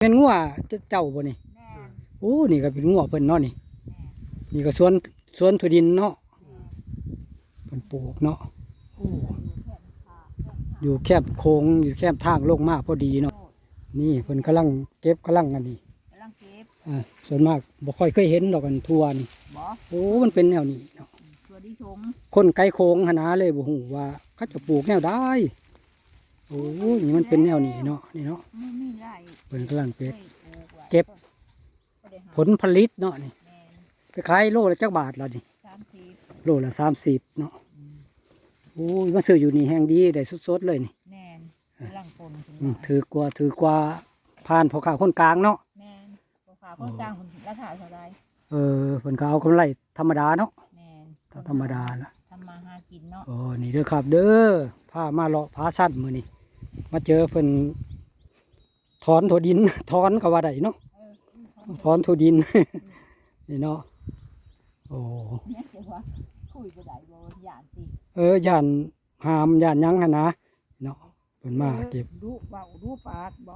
เป็นงัวเจ้าบ่นี่แม่นโอ้นี่ก็เป็นงัวเพิ่นเนาะนี่ แม่น นี่ก็สวนถั่วดินเนาะเพิ่นปลูกเนาะโอ้อยู่แคบโค้งอยู่แคบทางลงมาพอดีเนาะนี่เพิ่นกำลังเก็บกำลังกันนี่ กำลังเก็บส่วนมากบ่ค่อยเคยเห็นดอกกันทั่วนี่ บ่ โอ้มันเป็นแนวนี้เนาะ ตัวดิชม คนไกลโค้งหนนาเลยบ่ฮู้ว่าเขาจะปลูกแนวใดโอ้นี่มันเป็นแนวนี้เนาะนี่เนาะ มันมีหลาย เพิ่นกำลังเก็บ เก็บ ผลผลิตเนาะนี่ แม่น ไปขายโลละจักบาทล่ะนี่ 30โลละ30เนาะโอ้ยมันซื้ออยู่นี่แห้งดีได้สดๆเลยนี่ แม่นกำลังปนขึ้น ถือกว่าผ่านพ่อค้าคนกลางเนาะ แม่นราคาคนกลางคนราคาเท่าไร เพิ่นก็เอากำไรธรรมดาเนาะ แม่น ธรรมดาล่ะ ทำมาหากินเนาะ โอ้นี่เด้อครับ เด้อพามาเลาะผาสั้นมื้อนี้มาเจอเพิ่นถอนถั่วดิน ถอนก็ว่าได้เนาะ ถอนถั่วดิน นี่เนาะโอ้ เนี่ยเสียว่าคุยบ่ได้บ่ย่านสิ ย่านหามย่านหยังหั่นนะเนาะเพิ่นมาเก็บ ดูเว้าดูปากบ่